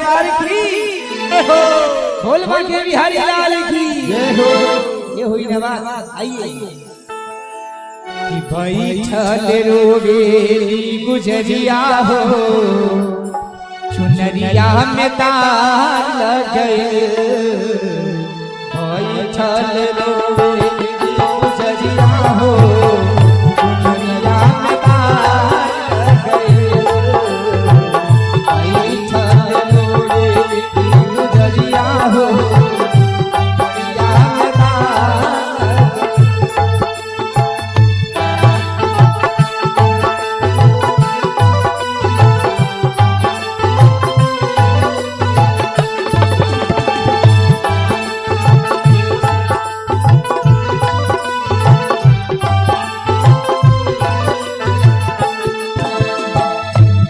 दरबार की बोल बांके बिहारी लाल की ये हुई ना बात। आइए कि भाई छल रोवेली गुजरिया हो चुनरिया में तार लगे भाई छल रोवेली गुजरिया हो चुनरिया में तार लगे भाई छल रोवेली गुजरिया हो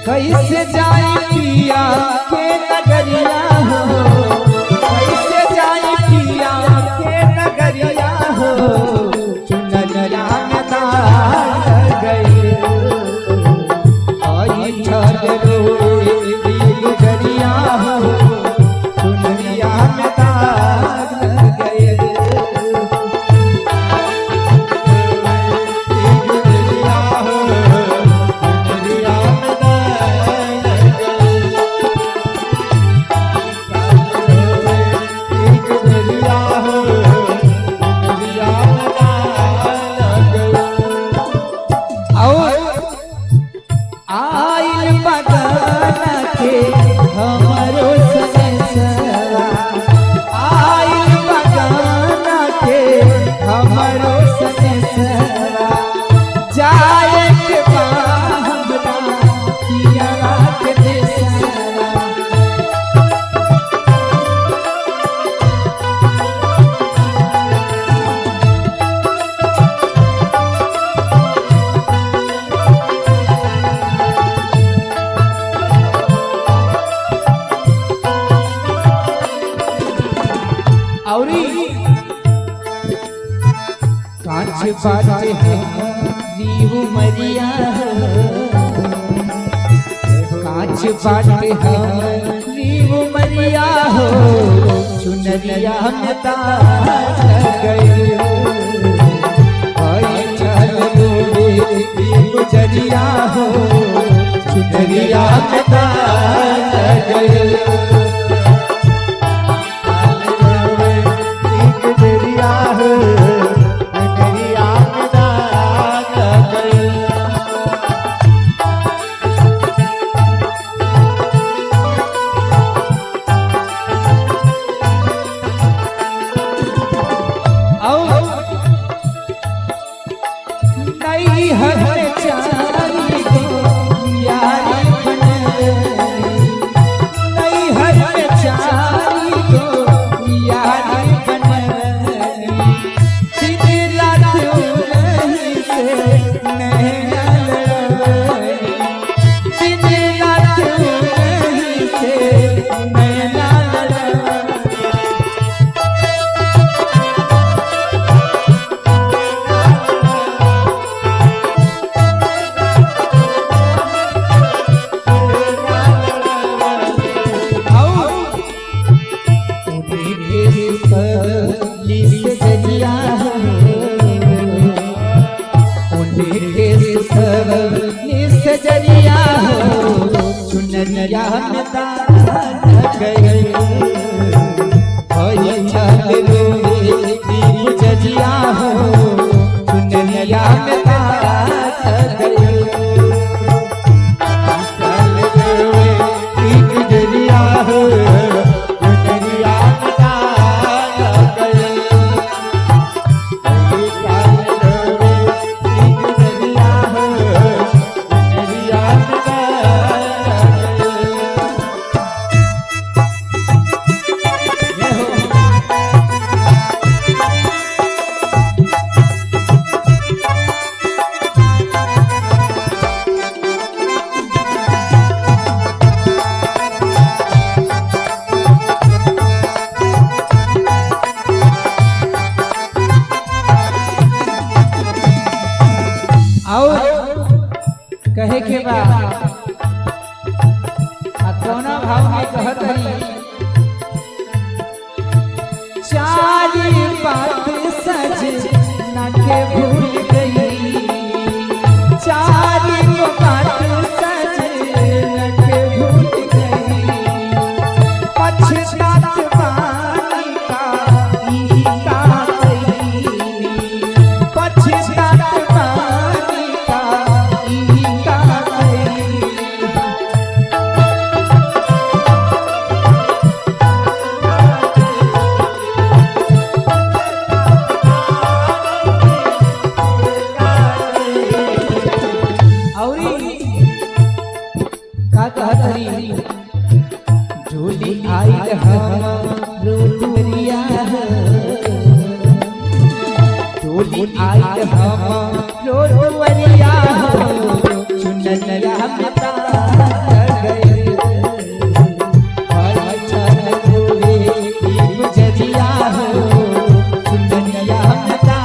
कैसे जाई पिया के नगरिया हो कैसे जाई पिया के नगरिया हो चुनरिया में तार गए आई छल रोवेली गुजरिया हो चुनरिया में तार गए कांच बाटे हमारी उमरिया कांच बाटे हमारी उमरिया हो चुनरिया में तार गए भाई छल रोवेली गुजरिया हो चुनरिया में तार गए सजरिया हो चुनरिया में तार गए भाई छल रोवेली गुजरिया हो चुनरिया में तार गए छल रोवेली गुजरिया हो चुनरिया में तार गए कहत हई चारी बात सज न के भूल गई, चारी बात सज न के भूल गई, पछतात बानी का ई का गई, पछतात बानी का ई का गई। झूली आई हमरो दुरिया, झूली आई हमरो दुरिया, चुनरिया मता गए और चल गोरे की गुजरिया, चुनरिया मता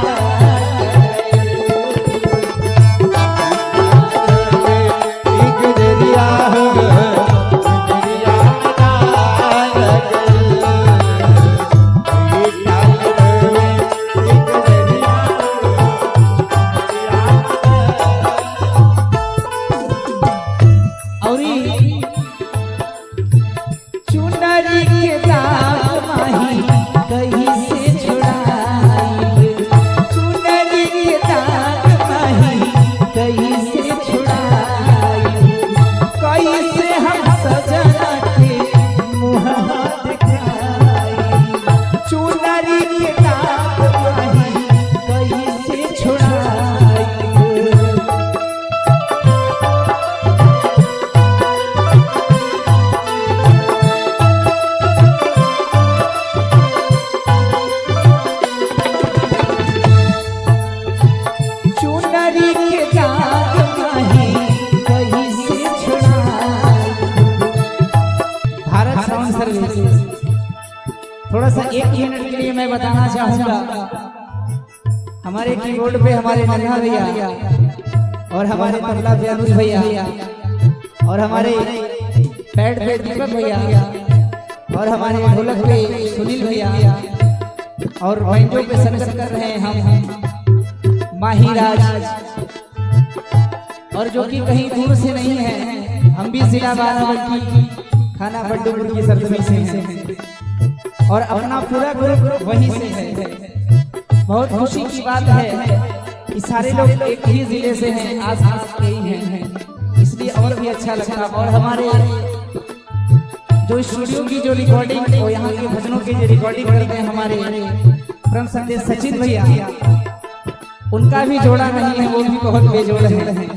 थोड़ा सा 1 मिनट के लिए मैं बताना चाहूंगा, हमारे कीबोर्ड पे हमारे नन्हा भैया और हमारे तबला पे अनुज भैया और हमारे पैड पे दीपक भैया और हमारे ढोलक पे सुनील भैया और बैंजो पे संगत कर रहे हैं हम माही राज, और जो कि कहीं दूर से नहीं है, हम भी जिला बाराबंकी खाना बड्डूपुर की सरजमी से हैं और अपना पूरा ग्रुप वहीं से है। बहुत खुशी की बात है कि सारे लोग एक ही जिले से हैं, आस-पास के ही हैं, इसलिए और भी अच्छा लगता। और हमारे जो स्टूडियो की जो रिकॉर्डिंग और यहाँ के भजनों की जो रिकॉर्डिंग करते हैं हमारे परम संदेश सचिन भैया, उनका भी जोड़ा नहीं है, वो भी बहुत बेजोड़ है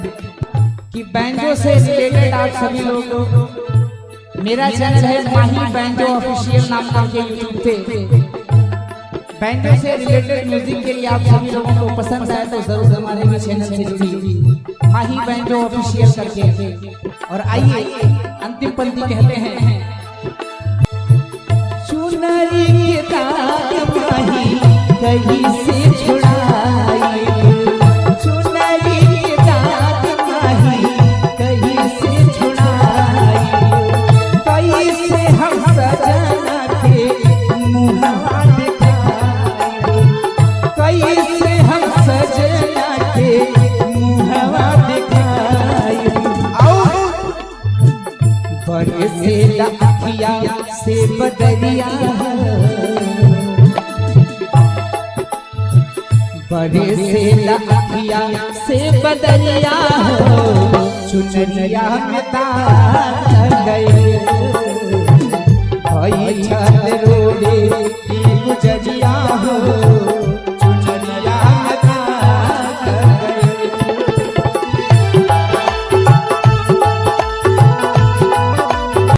कि बैंजो से रिलेटेड आप सभी लोग, मेरा चैनल है माही बैंजो ऑफिशियल नाम के यूट्यूब पे, बैंजो से रिलेटेड म्यूजिक के लिए आप सभी लोगों को पसंद आए तो जरूर हमारे भी चैनल से जुड़िए माही बैंजो ऑफिशियल करके। और आइए अंतिम पंक्ति कहते हैं, चुनरी के दाग माही कहीं से छुड़ाई, चुनरी के दाग माही कहीं से छुड़ाई, कैसे हम सजना के मुहावा दिखाई, कैसे हम सजना के मुहावा दिखाई। बरसे अखिया से बदरिया, बरसे अखिया से बदरिया, चुनरिया में तार गए,